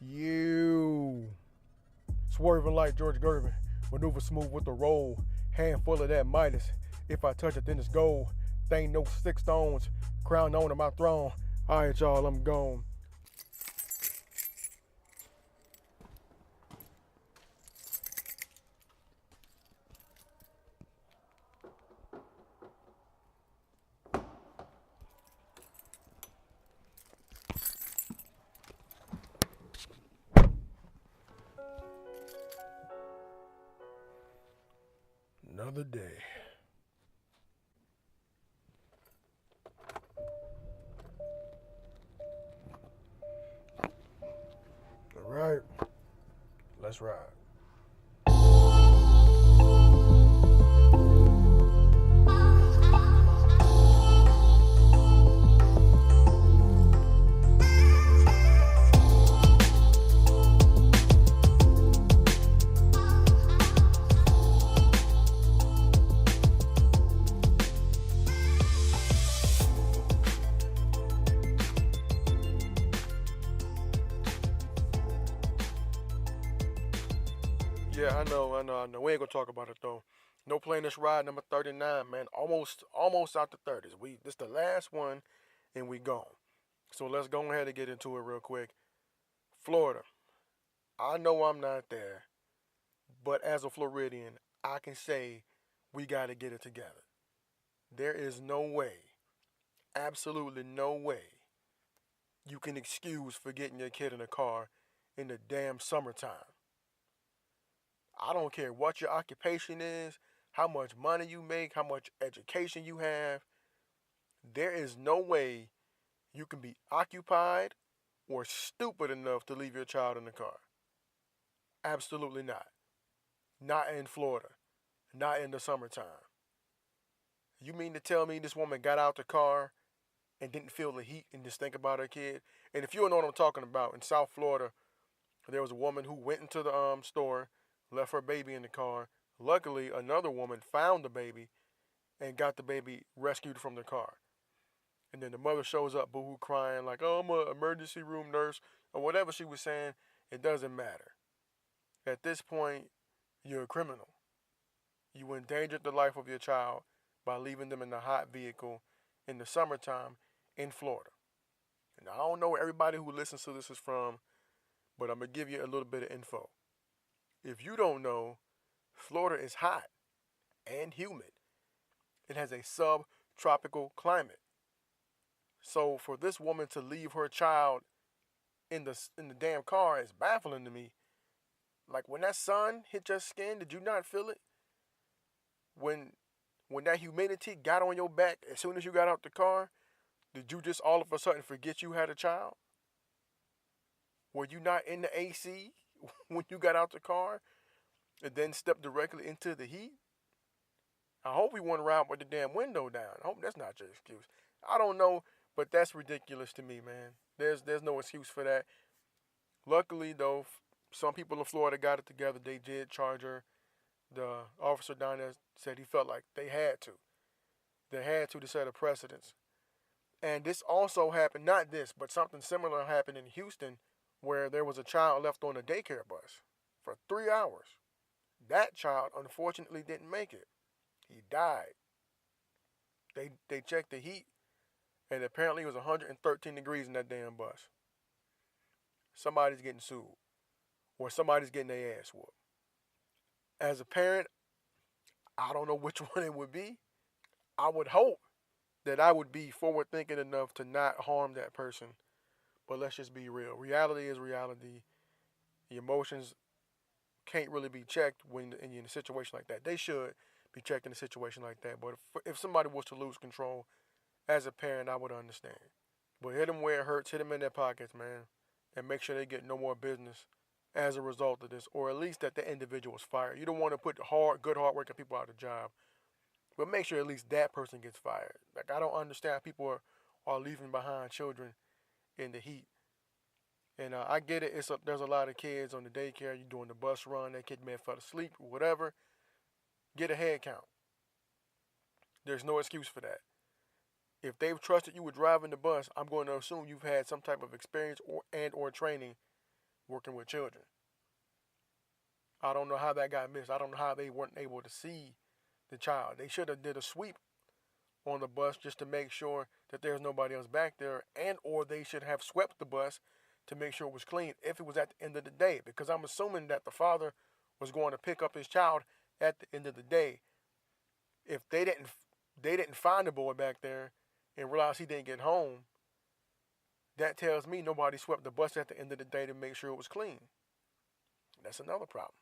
You swerving like George Gervin, maneuver smooth with the roll, handful of that Midas. If I touch it, then it's gold. Thing no 6 stones, crown on to my throne. All right, y'all, I'm gone. Another day. All right, let's ride. Yeah, I know. We ain't gonna talk about it though. No playing this ride number 39, man. Almost out the 30s. This the last one, and we gone. So let's go ahead and get into it real quick. Florida. I know I'm not there, but as a Floridian, I can say we gotta get it together. There is no way, absolutely no way, you can excuse forgetting your kid in a car in the damn summertime. I don't care what your occupation is, how much money you make, how much education you have. There is no way you can be occupied or stupid enough to leave your child in the car. Absolutely not. Not in Florida. Not in the summertime. You mean to tell me this woman got out the car and didn't feel the heat and just think about her kid? And if you don't know what I'm talking about, in South Florida, there was a woman who went into the store, left her baby in the car. Luckily, another woman found the baby and got the baby rescued from the car. And then the mother shows up, boohoo, crying like, "Oh, I'm an emergency room nurse," or whatever she was saying. It doesn't matter. At this point, you're a criminal. You endangered the life of your child by leaving them in a hot vehicle in the summertime in Florida. And I don't know where everybody who listens to this is from, but I'm going to give you a little bit of info. If you don't know, Florida is hot and humid. It has a subtropical climate. So for this woman to leave her child in the damn car is baffling to me. Like when that sun hit your skin, did you not feel it? When that humidity got on your back as soon as you got out the car, did you just all of a sudden forget you had a child? Were you not in the AC when you got out the car and then stepped directly into the heat? I hope we went around with the damn window down. I hope that's not your excuse. I don't know, but that's ridiculous to me, man. There's no excuse for that. Luckily, though, some people in Florida got it together. They did charge her. The officer down there said he felt like they had to. They had to set a precedence. And this also happened, not this, but something similar happened in Houston where there was a child left on a daycare bus for 3 hours. That child, unfortunately, didn't make it. He died. They checked the heat, and apparently it was 113 degrees in that damn bus. Somebody's getting sued, or somebody's getting their ass whooped. As a parent, I don't know which one it would be. I would hope that I would be forward thinking enough to not harm that person. But let's just be real. Reality is reality. The emotions can't really be checked when in a situation like that. They should be checked in a situation like that. But if somebody was to lose control, as a parent, I would understand. But hit them where it hurts. Hit them in their pockets, man. And make sure they get no more business as a result of this. Or at least that the individual is fired. You don't want to put good, hard-working people out of job. But make sure at least that person gets fired. Like, I don't understand people are leaving behind children in the heat. And I get it. There's a lot of kids on the daycare. You're doing the bus run. That kid may have fell asleep or whatever. Get a head count. There's no excuse for that. If they've trusted you with driving the bus, I'm going to assume you've had some type of experience or training working with children. I don't know how that got missed. I don't know how they weren't able to see the child. They should have did a sweep on the bus just to make sure that there's nobody else back there, and or they should have swept the bus to make sure it was clean if it was at the end of the day, because I'm assuming that the father was going to pick up his child at the end of the day. If they didn't find the boy back there and realize he didn't get home, that tells me nobody swept the bus at the end of the day to make sure it was clean. That's another problem.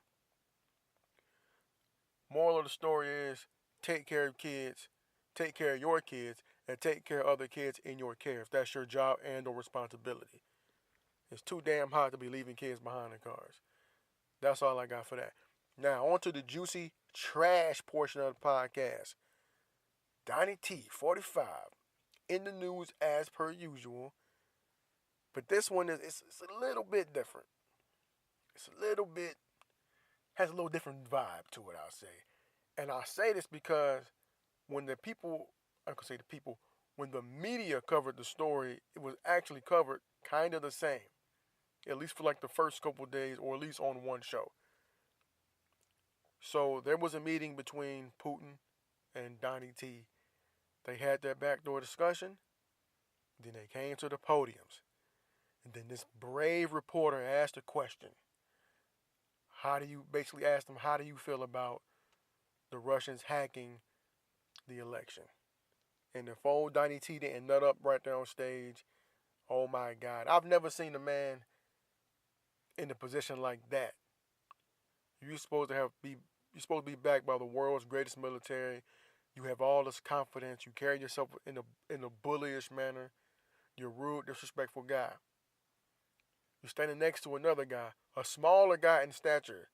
Moral of the story is take care of kids, take care of your kids, and take care of other kids in your care if that's your job and or responsibility. It's too damn hot to be leaving kids behind in cars. That's all I got for that. Now, on to the juicy trash portion of the podcast. Donnie T, 45, in the news as per usual. But this one it's a little bit different. It's a little bit, has a little different vibe to it, I'll say. And I say this because when the media covered the story, it was actually covered kind of the same. At least for like the first couple of days, or at least on one show. So there was a meeting between Putin and Donnie T. They had their backdoor discussion. Then they came to the podiums. And then this brave reporter asked a question. How do you feel about the Russians hacking the election? And if old Donnie T didn't nut up right there on stage, oh my God. I've never seen a man in a position like that. You're supposed to be backed by the world's greatest military. You have all this confidence. You carry yourself in a bullyish manner. You're a rude, disrespectful guy. You're standing next to another guy, a smaller guy in stature,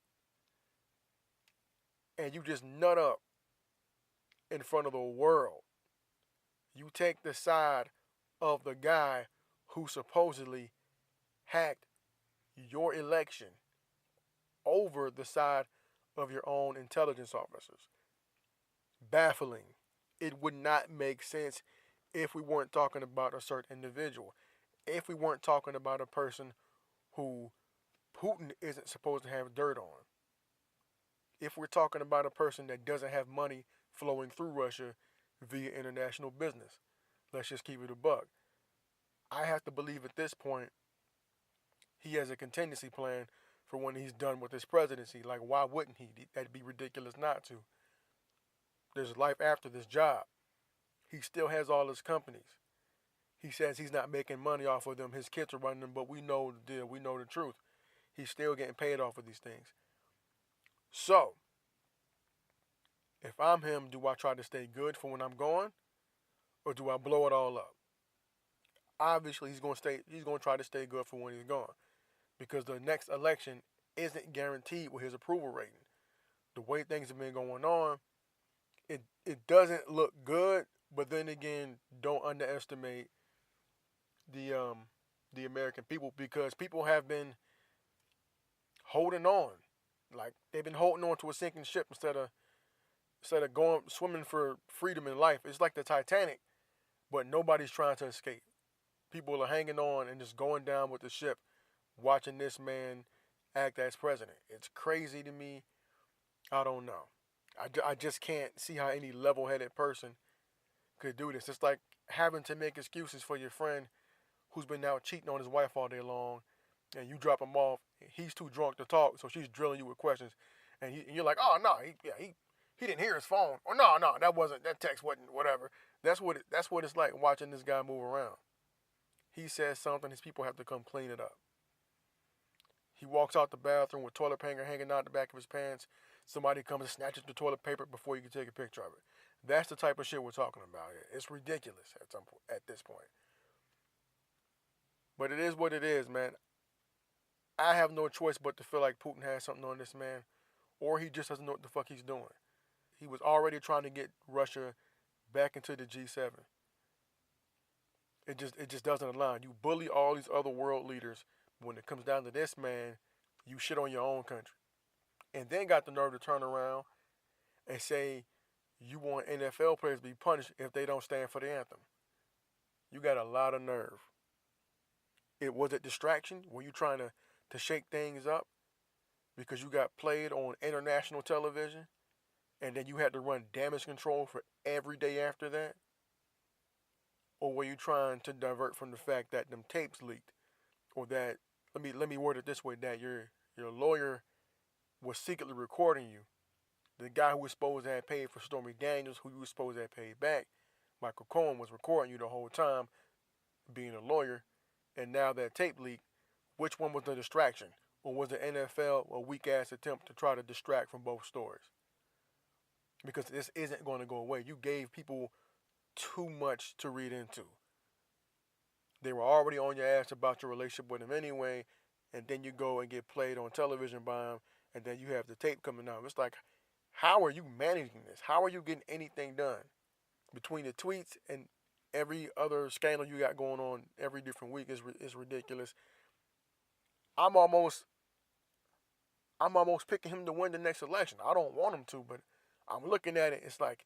and you just nut up in front of the world. You take the side of the guy who supposedly hacked your election over the side of your own intelligence officers. Baffling. It would not make sense if we weren't talking about a certain individual. If we weren't talking about a person who Putin isn't supposed to have dirt on. If we're talking about a person that doesn't have money flowing through Russia via international business. Let's just keep it a buck. I have to believe at this point he has a contingency plan for when he's done with his presidency. Like, why wouldn't he? That'd be ridiculous not to. There's life after this job. He still has all his companies. He says he's not making money off of them. His kids are running them, but we know the deal. We know the truth. He's still getting paid off of these things. So, if I'm him, do I try to stay good for when I'm gone? Or do I blow it all up? Obviously, he's going to try to stay good for when he's gone. Because the next election isn't guaranteed with his approval rating. The way things have been going on, it doesn't look good, but then again, don't underestimate the American people, because people have been holding on. Like, they've been holding on to a sinking ship instead of going swimming for freedom in life. It's like the Titanic, but nobody's trying to escape. People are hanging on and just going down with the ship, watching this man act as president. It's crazy to me. I don't know. I just can't see how any level-headed person could do this. It's like having to make excuses for your friend who's been out cheating on his wife all day long, and you drop him off. He's too drunk to talk, so she's drilling you with questions, and you're like, oh no, he didn't hear his phone, or no, that text wasn't, whatever. That's what it's like watching this guy move around. He says something, his people have to come clean it up. He walks out the bathroom with toilet paper hanging out the back of his pants. Somebody comes and snatches the toilet paper before you can take a picture of it. That's the type of shit we're talking about here. It's ridiculous at this point. But it is what it is, man. I have no choice but to feel like Putin has something on this man, or he just doesn't know what the fuck he's doing. He was already trying to get Russia back into the G7. It just doesn't align. You bully all these other world leaders. When it comes down to this man, you shit on your own country. And then got the nerve to turn around and say you want NFL players to be punished if they don't stand for the anthem. You got a lot of nerve. Was it distraction? Were you trying to to shake things up because you got played on international television and then you had to run damage control for every day after that? Or were you trying to divert from the fact that them tapes leaked? Or that, let me word it this way, that your lawyer was secretly recording you. The guy who was supposed to have paid for Stormy Daniels, who you were supposed to have paid back, Michael Cohen, was recording you the whole time, being a lawyer. And now that tape leak, which one was the distraction? Or was the NFL a weak ass attempt to try to distract from both stories? Because this isn't going to go away. You gave people too much to read into. They were already on your ass about your relationship with him anyway, and then you go and get played on television by him, and then you have the tape coming out. It's like, how are you managing this? How are you getting anything done? Between the tweets and every other scandal you got going on every different week is ridiculous. I'm almost picking him to win the next election. I don't want him to, but I'm looking at it. It's like,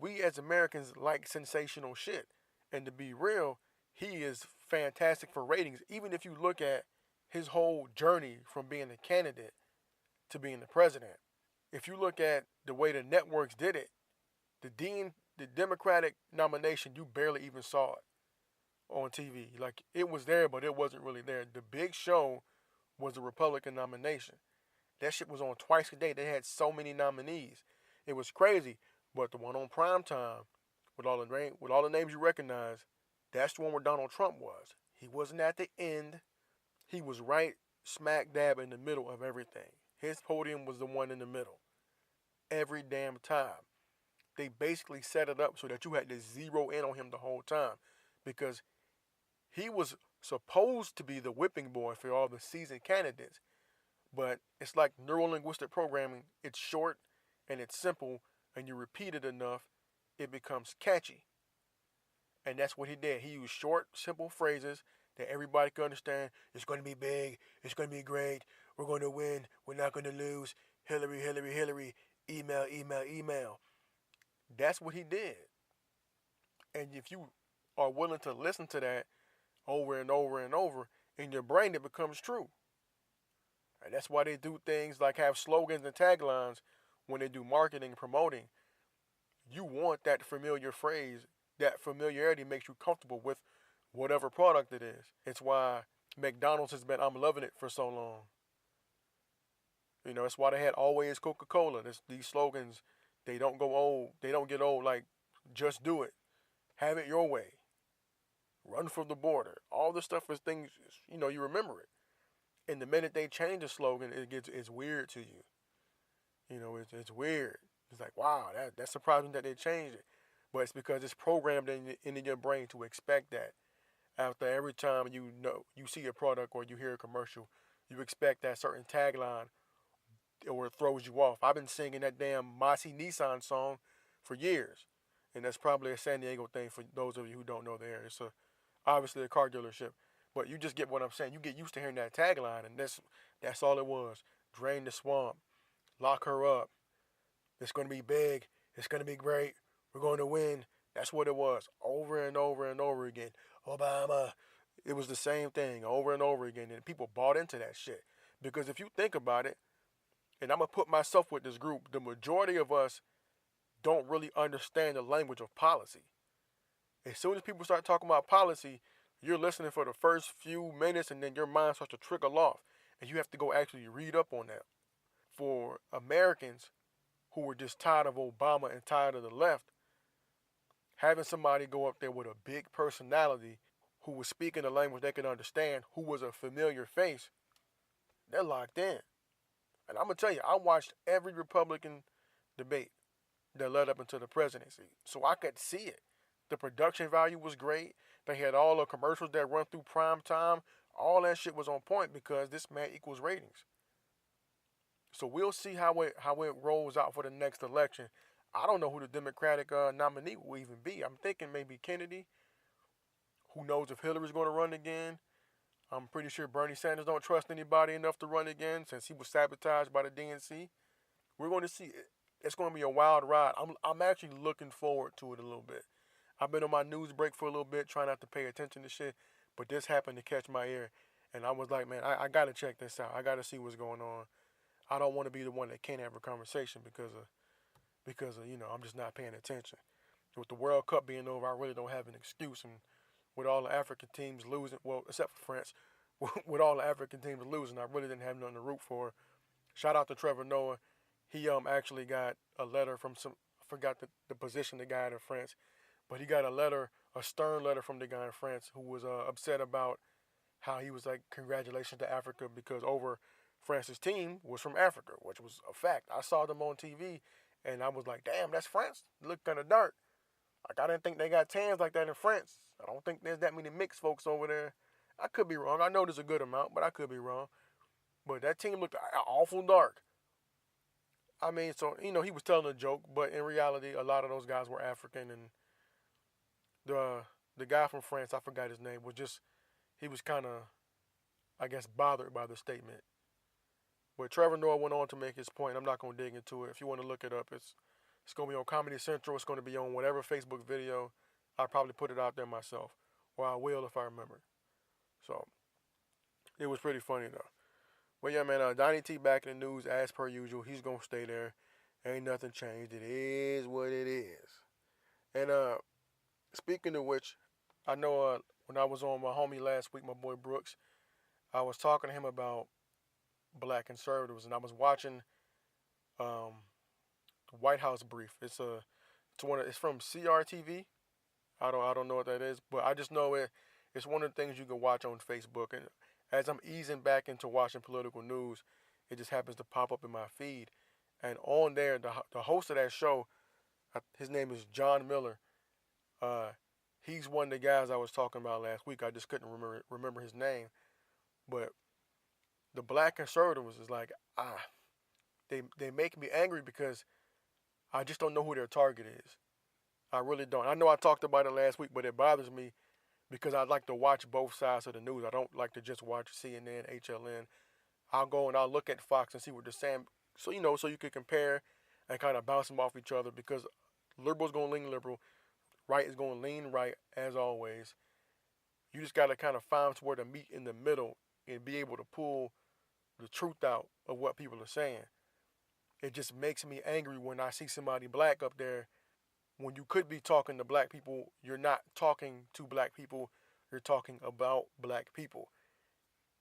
we as Americans like sensational shit. And to be real, he is fantastic for ratings. Even if you look at his whole journey from being a candidate to being the president. If you look at the way the networks did it, the Democratic nomination, you barely even saw it on TV. Like, it was there, but it wasn't really there. The big show was the Republican nomination. That shit was on twice a day. They had so many nominees. It was crazy. But the one on primetime, with all the names you recognize, that's the one where Donald Trump was. He wasn't at the end. He was right smack dab in the middle of everything. His podium was the one in the middle. Every damn time. They basically set it up so that you had to zero in on him the whole time. Because he was supposed to be the whipping boy for all the seasoned candidates. But it's like neuro-linguistic programming. It's short and it's simple, and you repeat it enough, it becomes catchy. And that's what he did. He used short, simple phrases that everybody could understand. It's going to be big. It's going to be great. We're going to win. We're not going to lose. Hillary, Hillary, Hillary. Email, email, email. That's what he did. And if you are willing to listen to that over and over and over, in your brain it becomes true. And that's why they do things like have slogans and taglines when they do marketing and promoting. You want that familiar phrase. That familiarity makes you comfortable with whatever product it is. It's why McDonald's has been I'm loving it for so long. You know, it's why they had always Coca-Cola. These slogans, they don't go old. They don't get old. Like, just do it. Have it your way. Run for the border. All this stuff is things, you remember it. And the minute they change the slogan, it's weird to you. It's weird. It's like, wow, that's surprising that they changed it. But it's because it's programmed in your brain to expect that. After every time you see a product or you hear a commercial, you expect that certain tagline, or it throws you off. I've been singing that damn Mossy Nissan song for years. And that's probably a San Diego thing for those of you who don't know the area. It's obviously a car dealership. But you just get what I'm saying. You get used to hearing that tagline, and that's all it was. Drain the swamp. Lock her up. It's going to be big. It's going to be great. We're going to win. That's what it was. Over and over and over again. Obama. It was the same thing over and over again. And people bought into that shit. Because if you think about it, and I'm going to put myself with this group, the majority of us don't really understand the language of policy. As soon as people start talking about policy, you're listening for the first few minutes and then your mind starts to trickle off. And you have to go actually read up on that. For Americans who were just tired of Obama and tired of the left, having somebody go up there with a big personality who was speaking a language they could understand, who was a familiar face, they're locked in. And I'm going to tell you, I watched every Republican debate that led up into the presidency. So I could see it. The production value was great. They had all the commercials that run through prime time. All that shit was on point because this man equals ratings. So we'll see how it rolls out for the next election. I don't know who the Democratic nominee will even be. I'm thinking maybe Kennedy. Who knows if Hillary's going to run again? I'm pretty sure Bernie Sanders don't trust anybody enough to run again since he was sabotaged by the DNC. We're going to see. It's going to be a wild ride. I'm actually looking forward to it a little bit. I've been on my news break for a little bit, trying not to pay attention to shit, but this happened to catch my ear. And I was like, man, I got to check this out. I got to see what's going on. I don't want to be the one that can't have a conversation because of I'm just not paying attention. With the World Cup being over, I really don't have an excuse. And with all the African teams losing, well, except for France, with all the African teams losing, I really didn't have nothing to root for. Shout out to Trevor Noah. He actually got a letter from I forgot the position the guy in France, but he got a stern letter from the guy in France who was upset about how he was like, congratulations to Africa because over France's team was from Africa, which was a fact. I saw them on TV and I was like, damn, that's France. It looked kind of dark. Like, I didn't think they got tans like that in France. I don't think there's that many mixed folks over there. I could be wrong. I know there's a good amount, but I could be wrong. But that team looked awful dark. I mean, so, he was telling a joke, but in reality, a lot of those guys were African. And the guy from France, I forgot his name, he was kind of, I guess, bothered by the statement. But Trevor Noah went on to make his point. I'm not going to dig into it. If you want to look it up, it's going to be on Comedy Central. It's going to be on whatever Facebook video. I'll probably put it out there myself. Or I will if I remember. So, it was pretty funny, though. But yeah, man, Donnie T back in the news as per usual. He's going to stay there. Ain't nothing changed. It is what it is. And speaking of which, I know when I was on my homie last week, my boy Brooks, I was talking to him about black conservatives, and I was watching the White House brief. It's from CRTV. I don't know what that is, but I just know it's one of the things you can watch on Facebook. And as I'm easing back into watching political news, it just happens to pop up in my feed. And on there, the host of that show, his name is John Miller. He's one of the guys I was talking about last week. I just couldn't remember his name. But the black conservatives is like, they make me angry because I just don't know who their target is. I really don't. I know I talked about it last week, but it bothers me because I like to watch both sides of the news. I don't like to just watch CNN, HLN. I'll go and I'll look at Fox and see what they're saying. So, so you can compare and kind of bounce them off each other because liberal's going to lean liberal. Right is going to lean right, as always. You just got to kind of find where to meet in the middle and be able to pull the truth out of what people are saying. It just makes me angry when I see somebody black up there. When you could be talking to black people, you're not talking to black people. You're talking about black people.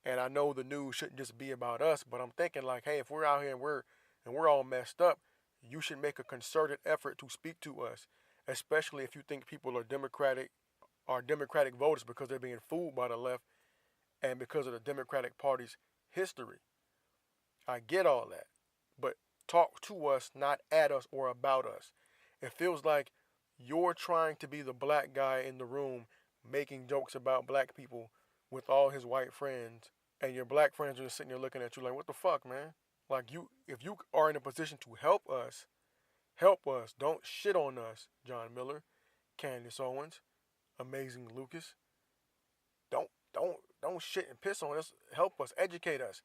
And I know the news shouldn't just be about us, but I'm thinking like, hey, if we're out here and we're all messed up, you should make a concerted effort to speak to us, especially if you think people are Democratic voters because they're being fooled by the left and because of the Democratic Party's history. I get all that, but talk to us, not at us or about us. It feels like you're trying to be the black guy in the room making jokes about black people with all his white friends, and your black friends are just sitting there looking at you like, what the fuck, man? Like, if you are in a position to help us. Don't shit on us, John Miller, Candace Owens, Amazing Lucas. Don't shit and piss on us. Help us, educate us.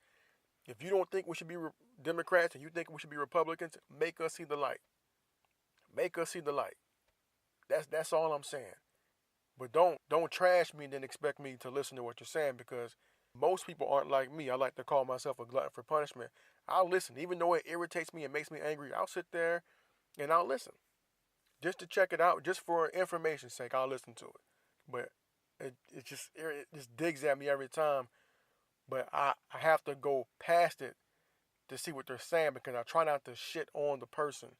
If you don't think we should be Democrats and you think we should be Republicans, make us see the light. Make us see the light. That's all I'm saying. But don't trash me and then expect me to listen to what you're saying, because most people aren't like me. I like to call myself a glutton for punishment. I'll listen. Even though it irritates me and makes me angry, I'll sit there and I'll listen. Just to check it out, just for information's sake, I'll listen to it. But it just digs at me every time. But I have to go past it to see what they're saying, because I try not to shit on the person.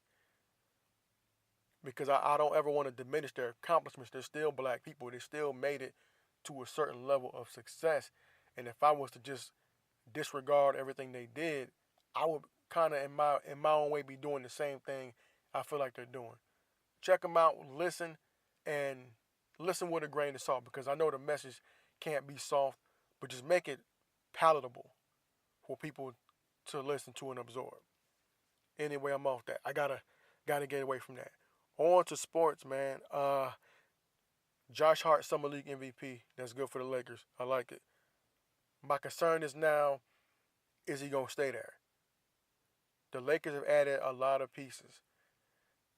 Because I don't ever want to diminish their accomplishments. They're still black people. They still made it to a certain level of success. And if I was to just disregard everything they did, I would kind of, in my own way, be doing the same thing I feel like they're doing. Check them out, listen, and listen with a grain of salt, because I know the message can't be soft, but just make it palatable for people to listen to and absorb. Anyway, I'm off that. I gotta get away from that. On to sports, man. Josh Hart, Summer League MVP. That's good for the Lakers. I like it. My concern is now, is he going to stay there? The Lakers have added a lot of pieces.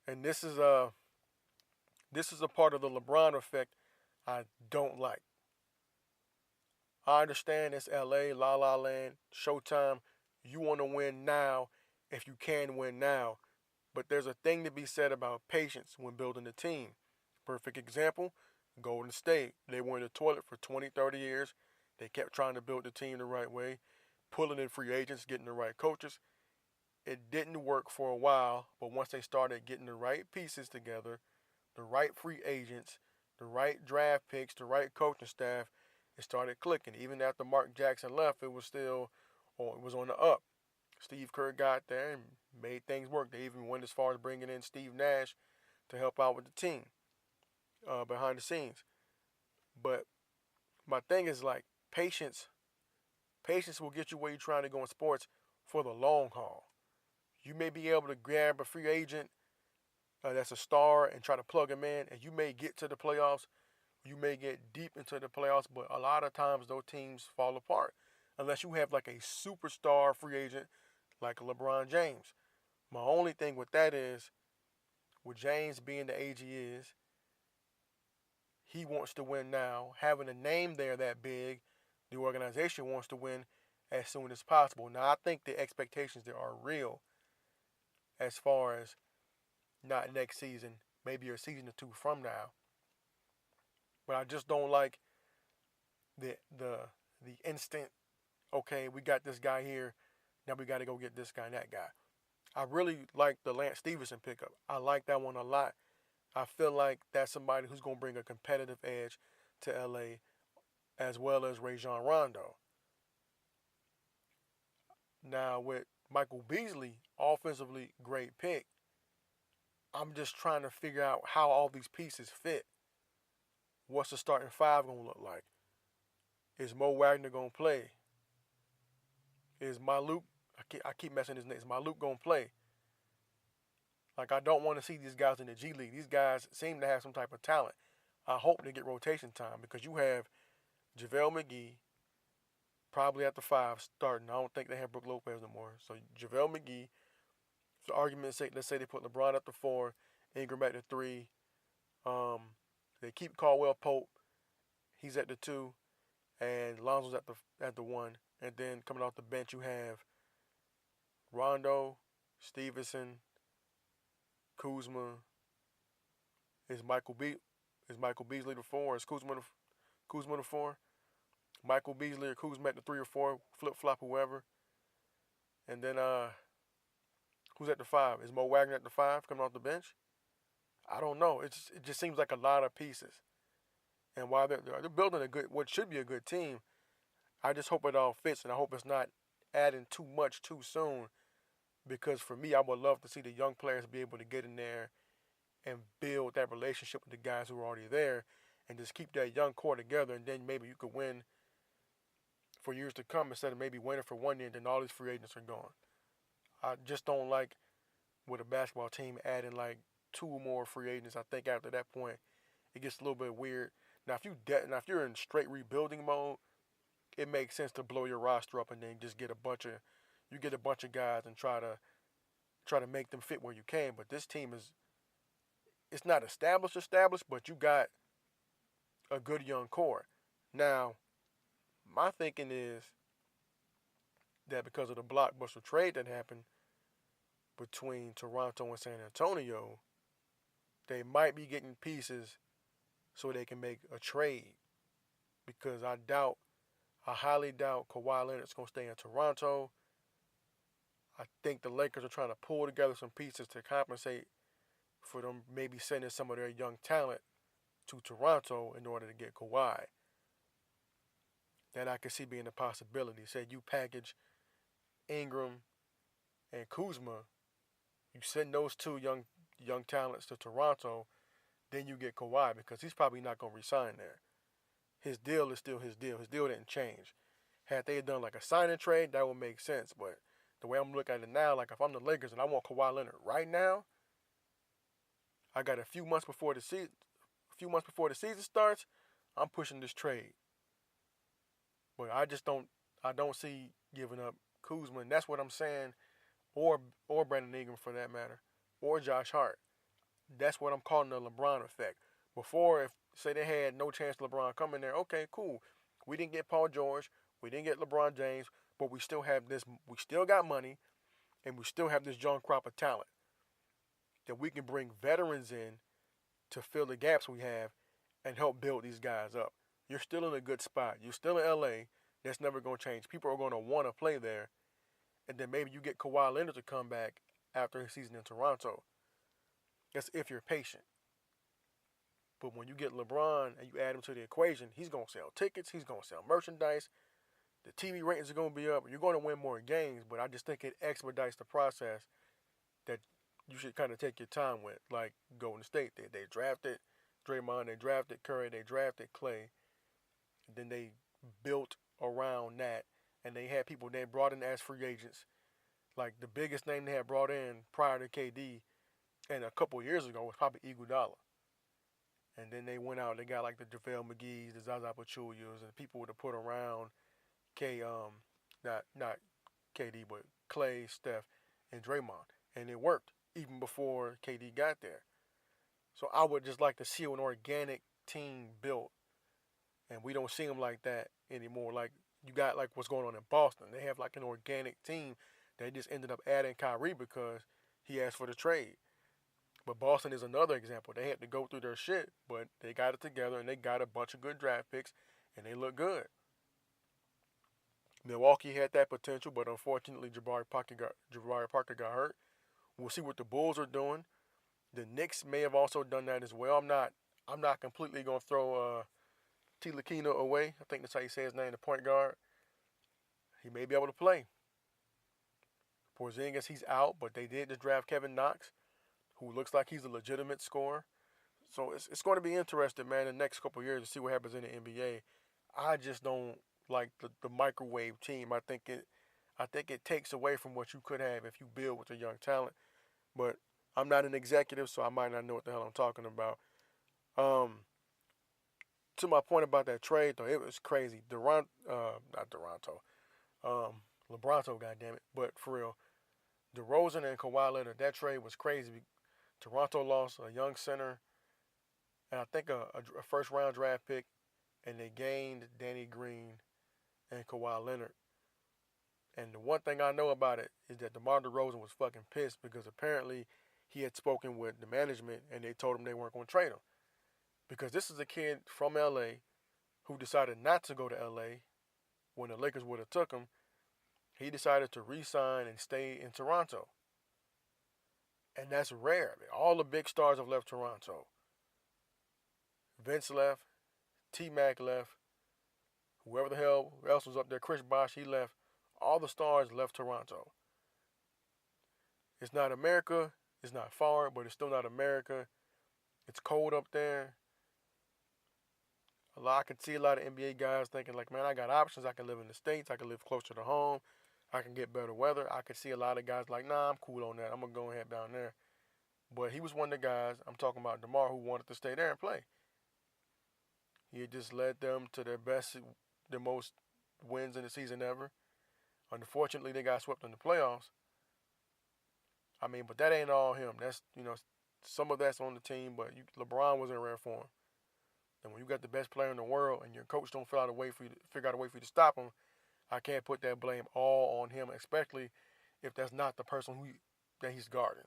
And this is a part of the LeBron effect I don't like. I understand it's LA, La La Land, Showtime. You want to win now if you can win now. But there's a thing to be said about patience when building a team. Perfect example, Golden State. They were in the toilet for 20, 30 years. They kept trying to build the team the right way, pulling in free agents, getting the right coaches. It didn't work for a while, but once they started getting the right pieces together, the right free agents, the right draft picks, the right coaching staff, it started clicking. Even after Mark Jackson left, it was still, it was on the up. Steve Kerr got there and made things work. They even went as far as bringing in Steve Nash to help out with the team behind the scenes. But my thing is like patience. Patience will get you where you're trying to go in sports for the long haul. You may be able to grab a free agent that's a star and try to plug him in, and you may get to the playoffs. You may get deep into the playoffs, but a lot of times those teams fall apart unless you have like a superstar free agent like LeBron James. My only thing with that is, with James being the age he is, he wants to win now. Having a name there that big, the organization wants to win as soon as possible. Now, I think the expectations there are real as far as not next season, maybe a season or two from now. But I just don't like the instant, okay, we got this guy here, now we got to go get this guy and that guy. I really like the Lance Stevenson pickup. I like that one a lot. I feel like that's somebody who's going to bring a competitive edge to LA as well as Rajon Rondo. Now, with Michael Beasley, offensively great pick, I'm just trying to figure out how all these pieces fit. What's the starting five going to look like? Is Mo Wagner going to play? Is Maluk, I keep messing his name, is Maluk going to play? Like, I don't want to see these guys in the G League. These guys seem to have some type of talent. I hope they get rotation time because you have JaVale McGee probably at the 5 starting. I don't think they have Brook Lopez no more. So JaVale McGee, for argument's sake, let's say they put LeBron at the 4, Ingram at the 3. They keep Caldwell Pope. He's at the 2. And Lonzo's at the 1. And then coming off the bench, you have Rondo, Stevenson, Kuzma. Is Michael Beasley the 4? Is Kuzma the 4? Michael Beasley or Kuzma at the 3 or 4, flip flop whoever. And then who's at the 5? Is Mo Wagner at the 5 coming off the bench? I don't know. It just seems like a lot of pieces. And while they're building what should be a good team, I just hope it all fits, and I hope it's not adding too much too soon. Because for me, I would love to see the young players be able to get in there and build that relationship with the guys who are already there, and just keep that young core together, and then maybe you could win for years to come instead of maybe winning for 1 year and then all these free agents are gone. I just don't like with a basketball team adding like 2 more free agents. I think after that point, it gets a little bit weird. Now, if you're in straight rebuilding mode, it makes sense to blow your roster up and then just get a bunch of guys and try to make them fit where you can. But this team it's not established, but you got a good young core. Now, my thinking is that because of the blockbuster trade that happened between Toronto and San Antonio, they might be getting pieces so they can make a trade. Because I highly doubt Kawhi Leonard's going to stay in Toronto. I think the Lakers are trying to pull together some pieces to compensate for them maybe sending some of their young talent to Toronto in order to get Kawhi. That I could see being a possibility. Say you package Ingram and Kuzma, you send those 2 young talents to Toronto, then you get Kawhi because he's probably not going to resign there. His deal is still his deal. His deal didn't change. Had they done like a sign and trade, that would make sense. But the way I'm looking at it now, like if I'm the Lakers and I want Kawhi Leonard right now, I got a few months before the season starts, I'm pushing this trade. But I don't see giving up Kuzma, and that's what I'm saying, or Brandon Ingram for that matter, or Josh Hart. That's what I'm calling the LeBron effect. Before, if say they had no chance LeBron coming there, okay, cool. We didn't get Paul George. We didn't get LeBron James. But we still have this. We still got money, and we still have this young crop of talent that we can bring veterans in to fill the gaps we have and help build these guys up. You're still in a good spot. You're still in LA. That's never going to change. People are going to want to play there. And then maybe you get Kawhi Leonard to come back after his season in Toronto. That's if you're patient. But when you get LeBron and you add him to the equation, he's going to sell tickets. He's going to sell merchandise. The TV ratings are going to be up. You're going to win more games. But I just think it expedites the process that you should kind of take your time with. Like Golden State, they drafted Draymond, they drafted Curry, they drafted Clay. And then they built around that. And they had people they brought in as free agents. Like the biggest name they had brought in prior to KD and a couple years ago was probably Iguodala. And then they went out and they got like the JaVale McGee's, the Zaza Pachulias, and people to put around not KD, but Clay, Steph, and Draymond. And it worked even before KD got there. So I would just like to see an organic team built. And we don't see them like that anymore. Like you got like what's going on in Boston. They have like an organic team. They just ended up adding Kyrie because he asked for the trade. But Boston is another example. They had to go through their shit, but they got it together and they got a bunch of good draft picks and they look good. Milwaukee had that potential, but unfortunately Jabari Parker got hurt. We'll see what the Bulls are doing. The Knicks may have also done that as well. I'm not completely gonna throw Tilakina away. I think that's how you say his name, the point guard. He may be able to play. Porzingis, he's out, but they did just draft Kevin Knox, who looks like he's a legitimate scorer. So it's going to be interesting, man, in the next couple of years to see what happens in the NBA. I just don't like the microwave team. I think it takes away from what you could have if you build with a young talent. But I'm not an executive, so I might not know what the hell I'm talking about. To my point about that trade, though, it was crazy. LeBronto, goddammit. But for real, DeRozan and Kawhi Leonard, that trade was crazy. Toronto lost a young center and I think a first-round draft pick, and they gained Danny Green and Kawhi Leonard. And the one thing I know about it is that DeMar DeRozan was fucking pissed because apparently he had spoken with the management and they told him they weren't going to trade him. Because this is a kid from L.A. who decided not to go to L.A. when the Lakers would have took him. He decided to re-sign and stay in Toronto. And that's rare. I mean, all the big stars have left Toronto. Vince left. T-Mac left. Whoever the hell else was up there, Chris Bosh, he left. All the stars left Toronto. It's not America. It's not far, but it's still not America. It's cold up there. I can see a lot of NBA guys thinking like, man, I got options. I can live in the States. I can live closer to home. I can get better weather. I can see a lot of guys like, nah, I'm cool on that. I'm going to go ahead down there. But he was one of the guys, I'm talking about DeMar, who wanted to stay there and play. He had just led them to their best, the most wins in the season ever. Unfortunately, they got swept in the playoffs. I mean, but that ain't all him. That's, some of that's on the team, but LeBron was in rare form. And when you got the best player in the world and your coach don't figure out a way for you to stop him, I can't put that blame all on him, especially if that's not the person that he's guarding.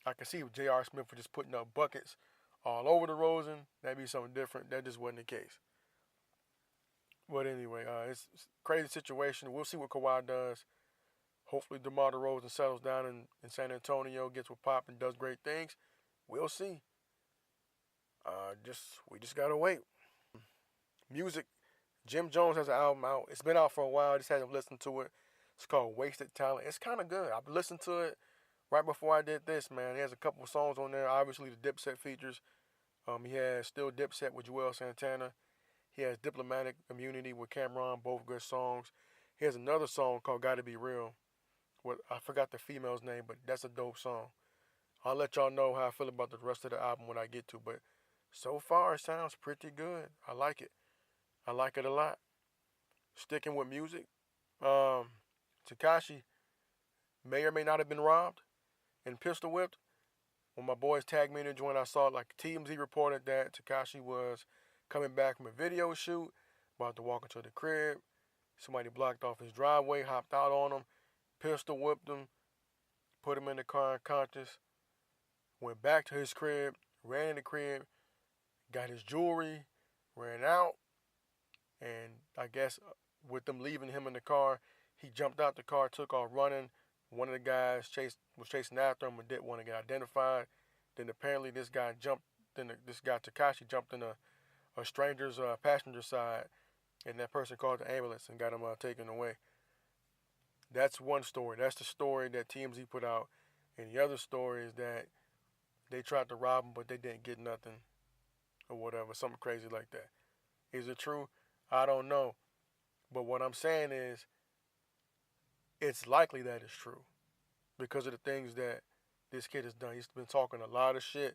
I can see if J.R. Smith was just putting up buckets all over DeRozan, that'd be something different. That just wasn't the case. But anyway, it's a crazy situation. We'll see what Kawhi does. Hopefully DeMar DeRozan settles down in San Antonio, gets with Pop, and does great things. We'll see. We just gotta wait. Music. Jim Jones has an album out. It's been out for a while. I just haven't listened to it. It's called Wasted Talent. It's kind of good. I've listened to it right before I did this, man. He has a couple of songs on there. Obviously, the Dipset features. He has Still Dipset with Joel Santana. He has Diplomatic Immunity with Cameron. Both good songs. He has another song called Gotta Be Real. I forgot the female's name, but that's a dope song. I'll let y'all know how I feel about the rest of the album when I get to. But so far, it sounds pretty good. I like it. I like it a lot. Sticking with music. Tekashi may or may not have been robbed and pistol whipped. When my boys tagged me in the joint, I saw TMZ reported that Tekashi was coming back from a video shoot. about to walk into the crib. Somebody blocked off his driveway, hopped out on him, pistol whipped him, put him in the car unconscious, went back to his crib, ran in the crib, got his jewelry, ran out, and I guess with them leaving him in the car, he jumped out the car, took off running. One of the guys was chasing after him and didn't want to get identified. Then apparently this guy Tekashi jumped in a stranger's passenger side, and that person called the ambulance and got him taken away. That's one story. That's the story that TMZ put out. And the other story is that they tried to rob him, but they didn't get nothing or whatever, something crazy like that. Is it true? I don't know. But what I'm saying is, it's likely that it's true because of the things that this kid has done. He's been talking a lot of shit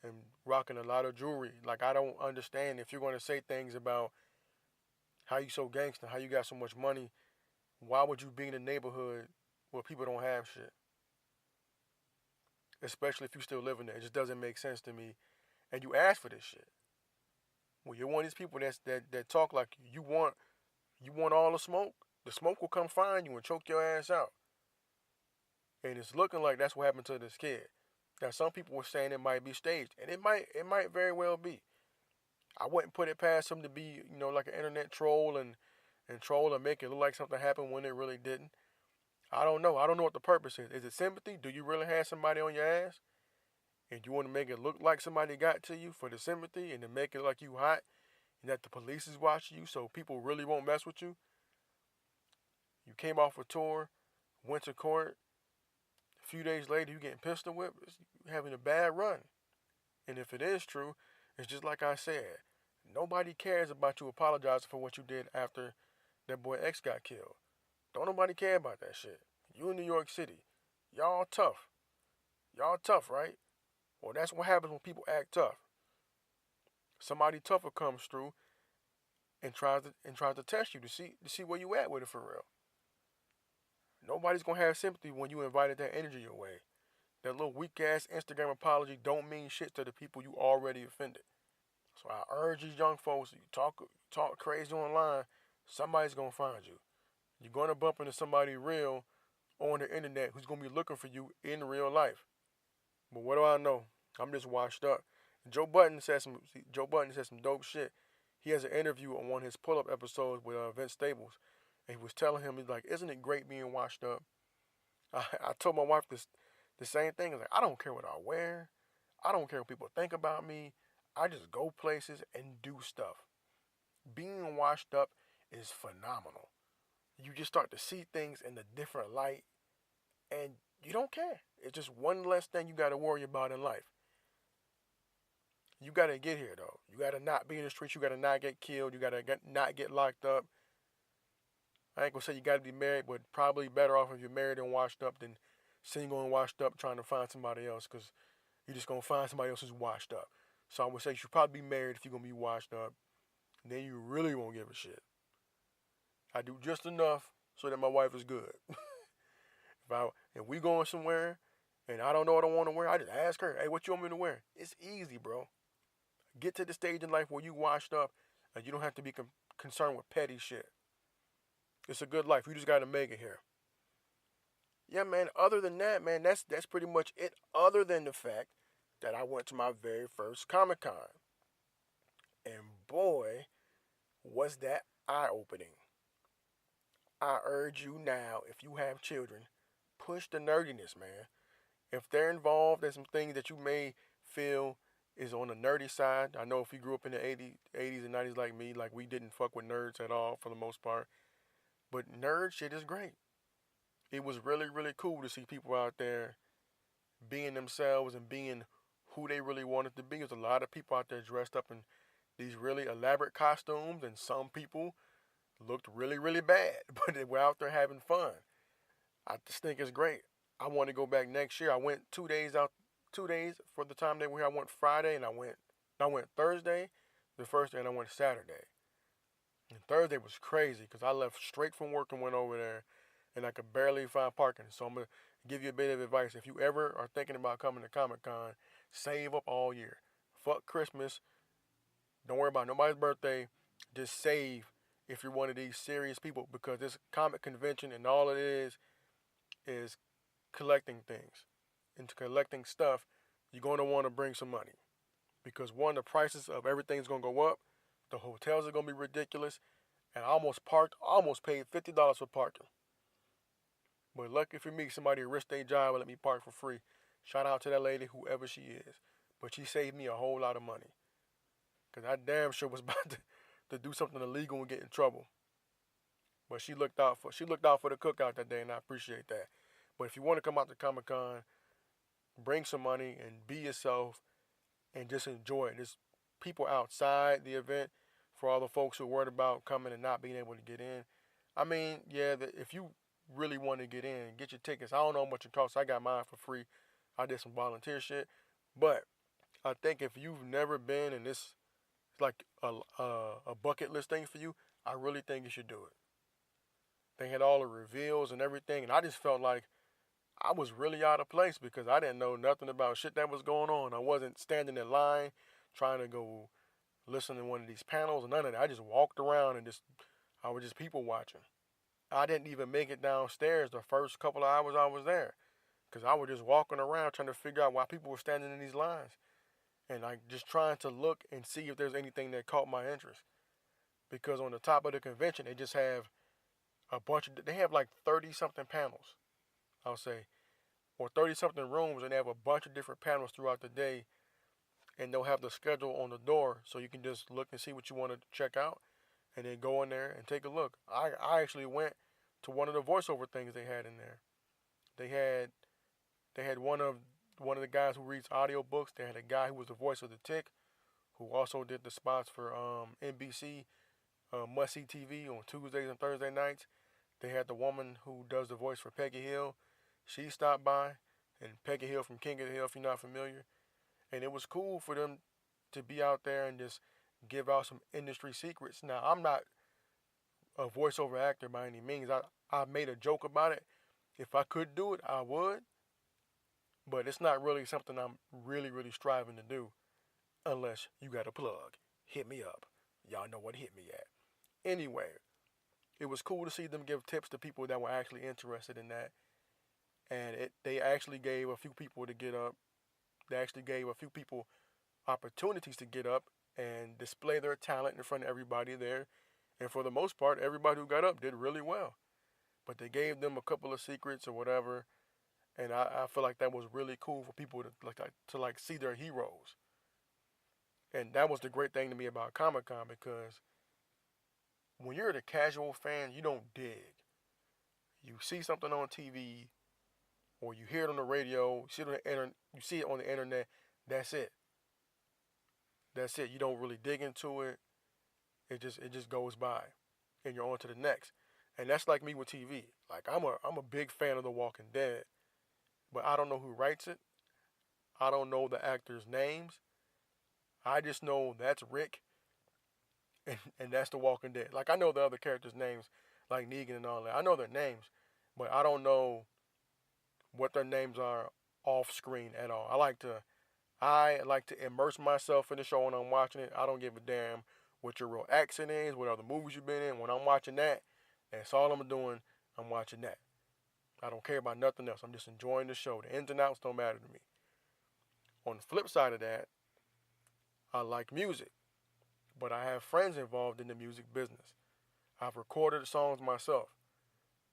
and rocking a lot of jewelry. Like, I don't understand if you're going to say things about how you so gangster, how you got so much money, why would you be in a neighborhood where people don't have shit? Especially if you still live in there. It just doesn't make sense to me. And you ask for this shit. Well, you're one of these people that talk like you want all the smoke. The smoke will come find you and choke your ass out. And it's looking like that's what happened to this kid. Now, some people were saying it might be staged, and it might very well be. I wouldn't put it past him to be, like an internet troll and troll and make it look like something happened when it really didn't. I don't know. I don't know what the purpose is. Is it sympathy? Do you really have somebody on your ass? And you want to make it look like somebody got to you for the sympathy and to make it like you hot and that the police is watching you so people really won't mess with you? You came off a tour, went to court. A few days later, you getting pistol whipped. You're having a bad run. And if it is true, it's just like I said. Nobody cares about you apologizing for what you did after that boy X got killed. Don't nobody care about that shit. You in New York City. Y'all tough. Y'all tough, right? Well, that's what happens when people act tough. Somebody tougher comes through and tries to test you to see where you at with it for real. Nobody's gonna have sympathy when you invited that energy your way. That little weak ass Instagram apology don't mean shit to the people you already offended. So I urge these young folks, you talk crazy online, somebody's gonna find you. You're gonna bump into somebody real on the internet who's gonna be looking for you in real life. But what do I know? I'm just washed up. Joe Budden said some dope shit. He has an interview on one of his pull-up episodes with Vince Staples, and he was telling him, he's like, "Isn't it great being washed up?" I told my wife the same thing. I was like, I don't care what I wear. I don't care what people think about me. I just go places and do stuff. Being washed up is phenomenal. You just start to see things in a different light, and you don't care. It's just one less thing you got to worry about in life. You got to get here, though. You got to not be in the streets. You got to not get killed. You got to not get locked up. I ain't going to say you got to be married, but probably better off if you're married and washed up than single and washed up trying to find somebody else, because you're just going to find somebody else who's washed up. So I would say you should probably be married if you're going to be washed up. And then you really won't give a shit. I do just enough so that my wife is good. If we going somewhere and I don't know what I want to wear, I just ask her, hey, what you want me to wear? It's easy, bro. Get to the stage in life where you washed up and you don't have to be concerned with petty shit. It's a good life. You just got to make it here. Yeah, man, other than that, man, that's pretty much it, other than the fact that I went to my very first Comic-Con. And boy, was that eye-opening. I urge you now, if you have children, push the nerdiness, man. If they're involved in some things that you may feel is on the nerdy side, I know if you grew up in the 80s and 90s like me, like we didn't fuck with nerds at all for the most part. But nerd shit is great. It was really, really cool to see people out there being themselves and being who they really wanted to be. There's a lot of people out there dressed up in these really elaborate costumes, and some people looked really, really bad, but they were out there having fun. I just think it's great. I want to go back next year. I went 2 days for the time they were here. I went Friday and I went Thursday, the first day, and I went Saturday. And Thursday was crazy because I left straight from work and went over there, and I could barely find parking. So I'm going to give you a bit of advice. If you ever are thinking about coming to Comic-Con, save up all year. Fuck Christmas. Don't worry about nobody's birthday. just save if you're one of these serious people, because this comic convention and all it is collecting things. And collecting stuff, you're going to want to bring some money, because one, the prices of everything's going to go up. The hotels are going to be ridiculous. And I almost paid $50 for parking. But lucky for me, somebody risked their job and let me park for free. Shout out to that lady, whoever she is. But she saved me a whole lot of money. Because I damn sure was about to do something illegal and get in trouble. But she looked out for the cookout that day, and I appreciate that. But if you want to come out to Comic Con, bring some money and be yourself and just enjoy it. There's people outside the event for all the folks who are worried about coming and not being able to get in. I mean, yeah, if you really want to get in, get your tickets. I don't know how much it costs. I got mine for free. I did some volunteer shit. But I think if you've never been and this is like a bucket list thing for you, I really think you should do it. They had all the reveals and everything, and I just felt like I was really out of place because I didn't know nothing about shit that was going on. I wasn't standing in line trying to go listen to one of these panels or none of that. I just walked around and I was just people watching. I didn't even make it downstairs the first couple of hours I was there, because I was just walking around trying to figure out why people were standing in these lines, and like just trying to look and see if there's anything that caught my interest. Because on the top of the convention, they just have they have like 30 something panels, I'll say, or 30 something rooms, and they have a bunch of different panels throughout the day, and they'll have the schedule on the door so you can just look and see what you want to check out and then go in there and take a look. I actually went to one of the voiceover things they had in there. They had one of the guys who reads audiobooks. They had a guy who was the voice of the Tick, who also did the spots for NBC Must See TV on Tuesdays and Thursday nights. They had the woman who does the voice for Peggy Hill. She stopped by, and Peggy Hill from King of the Hill, if you're not familiar. And it was cool for them to be out there and just give out some industry secrets. Now, I'm not a voiceover actor by any means. I made a joke about it. If I could do it, I would. But it's not really something I'm really, really striving to do. Unless you got a plug. Hit me up. Y'all know what hit me at. Anyway, it was cool to see them give tips to people that were actually interested in that. And they actually gave a few people to get up. They actually gave a few people opportunities to get up and display their talent in front of everybody there. And for the most part, everybody who got up did really well. But they gave them a couple of secrets or whatever. And I feel like that was really cool for people to see their heroes. And that was the great thing to me about Comic-Con, because when you're the casual fan, you don't dig. You see something on TV, or you hear it on the radio, you see it on the internet, that's it. That's it. You don't really dig into it. It just goes by, and you're on to the next. And that's like me with TV. Like I'm a big fan of The Walking Dead, but I don't know who writes it. I don't know the actors' names. I just know that's Rick, and that's The Walking Dead. Like I know the other characters' names, like Negan and all that. I know their names, but I don't know what their names are off screen at all. I like to immerse myself in the show when I'm watching it. I don't give a damn what your real accent is, what other movies you've been in. When I'm watching that, that's all I'm doing. I'm watching that. I don't care about nothing else. I'm just enjoying the show. The ins and outs don't matter to me. On the flip side of that, I like music, but I have friends involved in the music business. I've recorded the songs myself.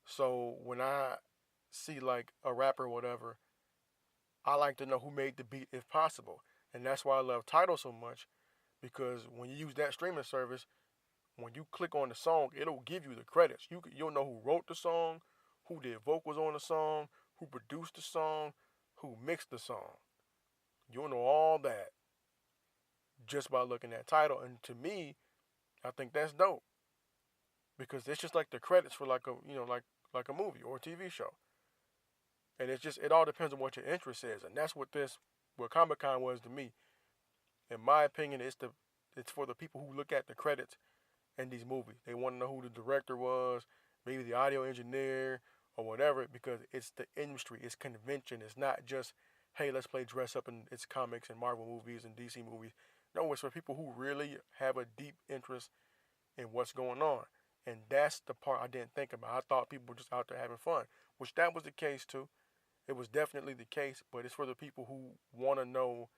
So when I see like a rapper or whatever, I like to know who made the beat if possible. And that's why I love Tidal so much, because when you use that streaming service, when you click on the song, it'll give you the credits. You'll know who wrote the song, who did vocals on the song, who produced the song, who mixed the song. You'll know all that just by looking at Tidal. And to me, I think that's dope, because it's just like the credits for like a movie or a TV show. And it all depends on what your interest is, and that's what Comic-Con was to me. In my opinion, it's for the people who look at the credits in these movies. They want to know who the director was, maybe the audio engineer or whatever, because it's the industry, it's convention. It's not just, hey, let's play dress up in its comics and Marvel movies and DC movies. No, it's for people who really have a deep interest and what's going on. And that's the part I didn't think about. I thought people were just out there having fun, which that was the case too. It was definitely the case, but it's for the people who want to know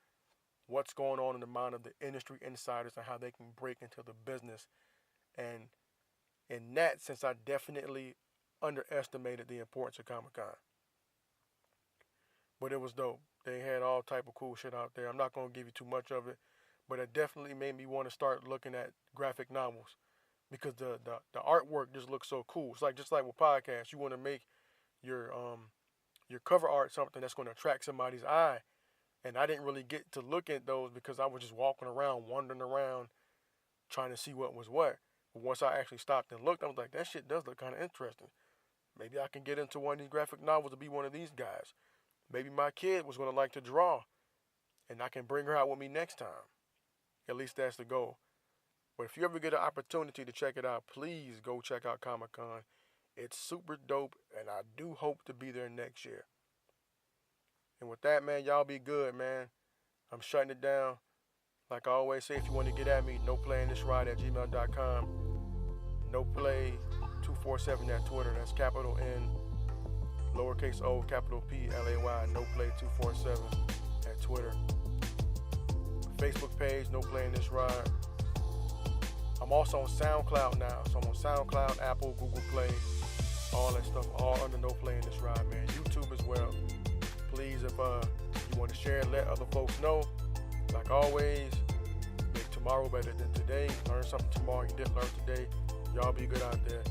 what's going on in the mind of the industry insiders and how they can break into the business. And in that sense, I definitely underestimated the importance of Comic-Con. But it was dope. They had all type of cool shit out there. I'm not going to give you too much of it, but it definitely made me want to start looking at graphic novels because the artwork just looks so cool. It's like just like with podcasts, you want to make your cover art something that's going to attract somebody's eye. And I didn't really get to look at those because I was just walking around, wandering around, trying to see what was what. But once I actually stopped and looked, I was like, that shit does look kind of interesting. Maybe I can get into one of these graphic novels to be one of these guys. Maybe my kid was going to like to draw, and I can bring her out with me next time. At least that's the goal. But if you ever get an opportunity to check it out, please go check out Comic-Con. It's super dope, and I do hope to be there next year. And with that, man, y'all be good, man. I'm shutting it down. Like I always say, if you want to get at me, noplayinthisride@gmail.com. Noplay247 at Twitter. That's capital N, lowercase o, capital P, L-A-Y, noplay247 at Twitter. Facebook page, No Playing This Ride. I'm also on SoundCloud now. So I'm on SoundCloud, Apple, Google Play, all that stuff, all under No Playing This Ride, man. YouTube as well. Please, if you want to share, let other folks know. Like always, make tomorrow better than today. Learn something tomorrow you didn't learn today. Y'all be good out there.